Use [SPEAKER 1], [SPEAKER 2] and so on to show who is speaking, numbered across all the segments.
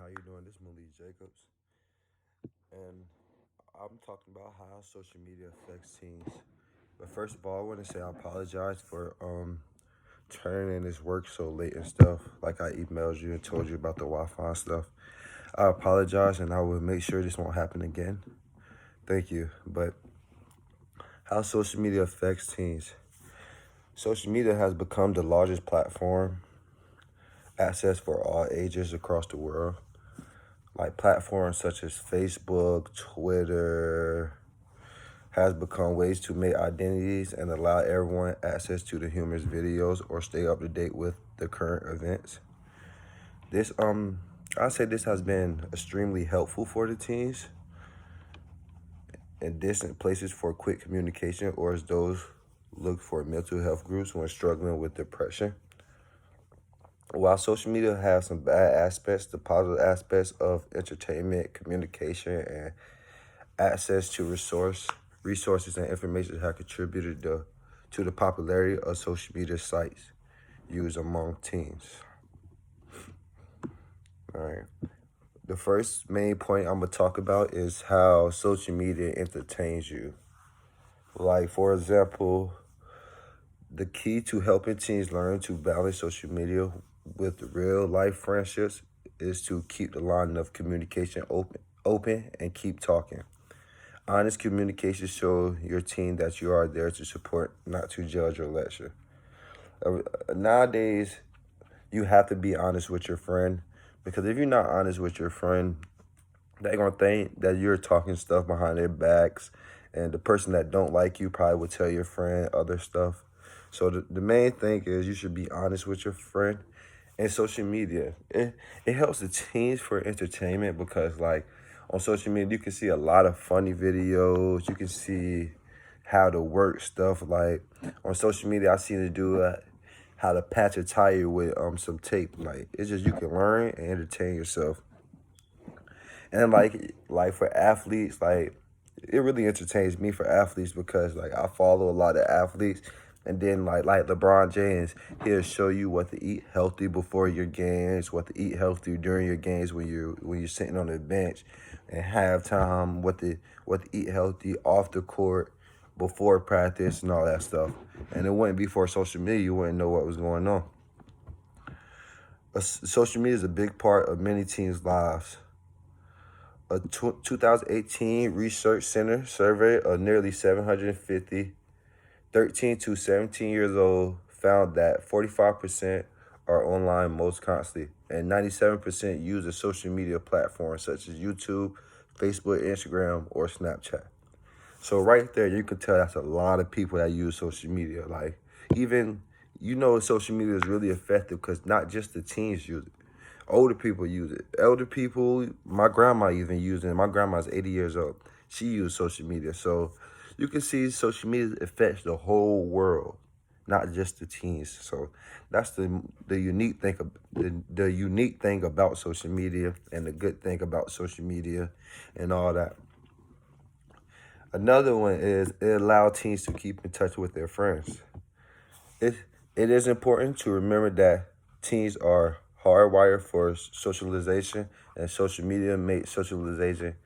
[SPEAKER 1] How you doing? This is Malik Jacobs, and I'm talking about how social media affects teens. But first of all, I want to say I apologize for turning in this work so late and stuff. Like I emailed you and told you about the Wi-Fi and stuff. I apologize, and I will make sure this won't happen again. Thank you. But how social media affects teens? Social media has become the largest platform access for all ages across the world. Like platforms such as Facebook, Twitter, has become ways to make identities and allow everyone access to the humorous videos or stay up to date with the current events. This I say this has been extremely helpful for the teens in distant places for quick communication or as those look for mental health groups when struggling with depression. While social media has some bad aspects, the positive aspects of entertainment, communication, and access to resources and information have contributed to the popularity of social media sites used among teens. All right. The first main point I'm gonna talk about is how social media entertains you. Like for example, the key to helping teens learn to balance social media with real life friendships is to keep the line of communication open and keep talking. Honest communication show your team that you are there to support, not to judge or lecture. Nowadays, you have to be honest with your friend because if you're not honest with your friend, they're gonna think that you're talking stuff behind their backs, and the person that don't like you probably will tell your friend other stuff. So the main thing is you should be honest with your friend. And social media, it helps the teens for entertainment because like on social media you can see a lot of funny videos. You can see how to work stuff. Like on social media, I seen it do how to patch a tire with some tape. Like it's just you can learn and entertain yourself. And like for athletes, like it really entertains me for athletes because like I follow a lot of athletes, and then like LeBron James, he'll show you what to eat healthy before your games, what to eat healthy during your games when you're sitting on the bench, and halftime, what to eat healthy off the court before practice and all that stuff. And it wouldn't be for social media, you wouldn't know what was going on. Social media is a big part of many teens' lives. A 2018 Research Center survey of nearly 750 13 to 17 years old found that 45% are online most constantly, and 97% use a social media platform such as YouTube, Facebook, Instagram, or Snapchat. So right there, you can tell that's a lot of people that use social media. Like even social media is really effective because not just the teens use it. Older people use it. Elder people, my grandma even used it. My grandma's 80 years old. She used social media. So you can see social media affects the whole world, not just the teens. So that's the unique thing the unique thing about social media and the good thing about social media and all that. Another one is it allows teens to keep in touch with their friends. It it is important to remember that teens are hardwired for socialization, and social media makes socialization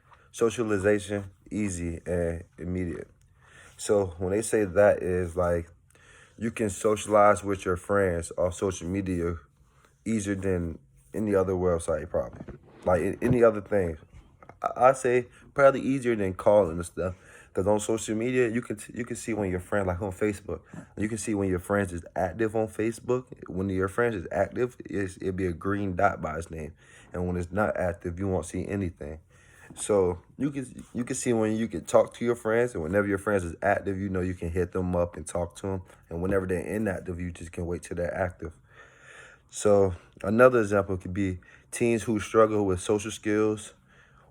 [SPEAKER 1] easy and immediate. So when they say that is like you can socialize with your friends off social media easier than any other website probably. Like any other thing. I say probably easier than calling and stuff. Cause on social media, you can see when your friend like on Facebook, you can see when your friends is active on Facebook. When your friends is active, it'll be a green dot by his name, and when it's not active, you won't see anything. So you can see when you can talk to your friends, and whenever your friends is active, you can hit them up and talk to them, and whenever they're inactive, you just can wait till they're active. So another example could be teens who struggle with social skills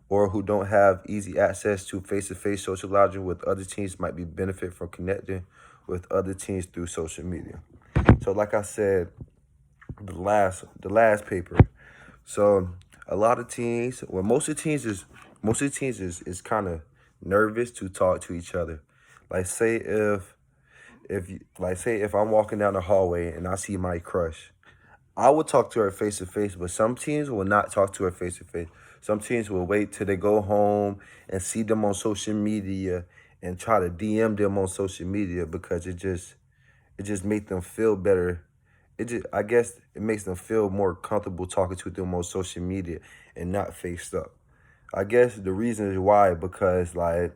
[SPEAKER 1] or who don't have easy access to face-to-face socializing with other teens might be benefit from connecting with other teens through social media. So like I said, the last paper. So a lot of teens, well most of the teens is kind of nervous to talk to each other. Like say if I'm walking down the hallway and I see my crush, I will talk to her face to face, but some teens will not talk to her face to face. Some teens will wait till they go home and see them on social media and try to DM them on social media because it just makes them feel better. I guess it makes them feel more comfortable talking to them on social media and not faced up. I guess the reason is why, because like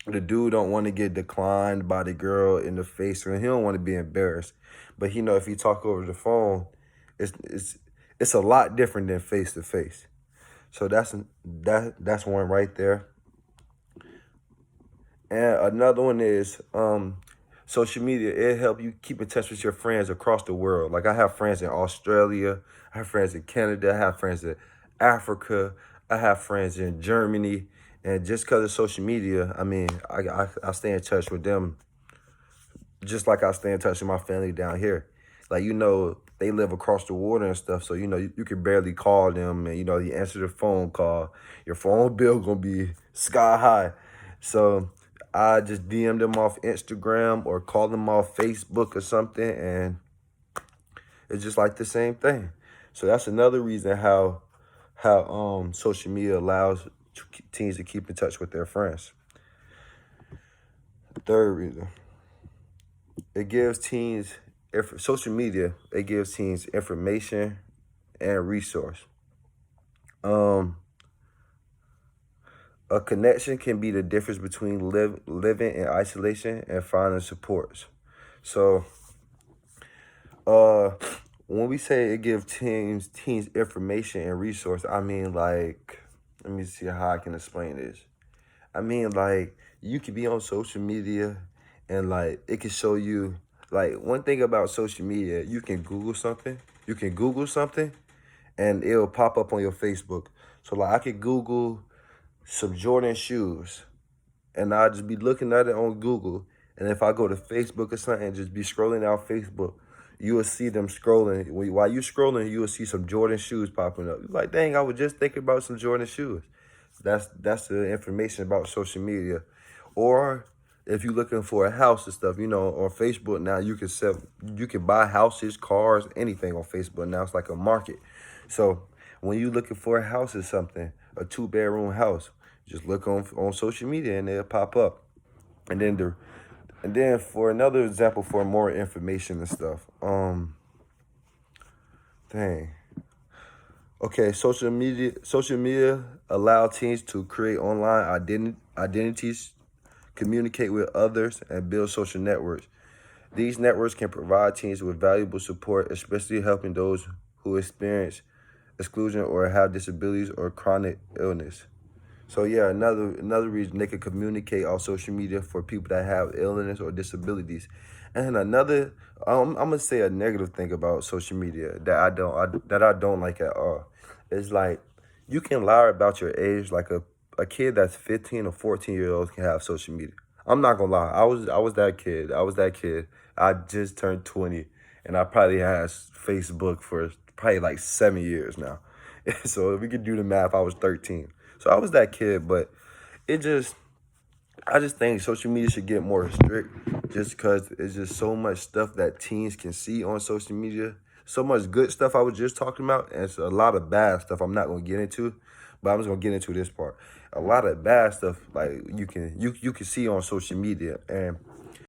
[SPEAKER 1] the dude don't want to get declined by the girl in the face, and he don't want to be embarrassed. But he know if he talk over the phone, it's it's it's a lot different than face to face. So that's one right there. And another one is social media. It help you keep in touch with your friends across the world. Like I have friends in Australia, I have friends in Canada, I have friends in Africa, I have friends in Germany. And just because of social media, I mean, I stay in touch with them just like I stay in touch with my family down here. Like, they live across the water and stuff. So, you can barely call them and, you answer the phone call. Your phone bill gonna be sky high. So I just DM them off Instagram or call them off Facebook or something. And it's just like the same thing. So that's another reason how social media allows teens to keep in touch with their friends. The third reason, it gives teens social media. It gives teens information and resource. Um, a connection can be the difference between living in isolation and finding supports. So, uh, when we say it gives teens information and resource, I mean like, let me see how I can explain this. I mean, like, you could be on social media and, like, it can show you, like, one thing about social media, you can Google something. You can Google something and it'll pop up on your Facebook. So, like, I could Google some Jordan shoes and I'll just be looking at it on Google. And if I go to Facebook or something and just be scrolling down Facebook, you will see them scrolling. While you scrolling, you will see some Jordan shoes popping up. You're like, dang, I was just thinking about some Jordan shoes. That's the information about social media. Or if you're looking for a house and stuff, on Facebook now you can buy houses, cars, anything on Facebook. Now it's like a market. So when you're looking for a house or something, a 2-bedroom house, just look on social media and it'll pop up. And then for another example for more information and stuff, dang. Okay, social media allow teens to create online identities, communicate with others, and build social networks. These networks can provide teens with valuable support, especially helping those who experience exclusion or have disabilities or chronic illness. So yeah, another reason they can communicate on social media for people that have illness or disabilities. And another, I'm gonna say a negative thing about social media that I don't like at all. It's like you can lie about your age. Like a kid that's 15 or 14-year-olds can have social media. I'm not gonna lie. I was that kid. I was that kid. I just turned 20, and I probably had Facebook for probably like 7 years now. So if we could do the math, I was 13. So I was that kid, but it just I just think social media should get more strict just because it's just so much stuff that teens can see on social media. So much good stuff I was just talking about, and it's a lot of bad stuff I'm not gonna get into, but I'm just gonna get into this part. A lot of bad stuff like you can see on social media. And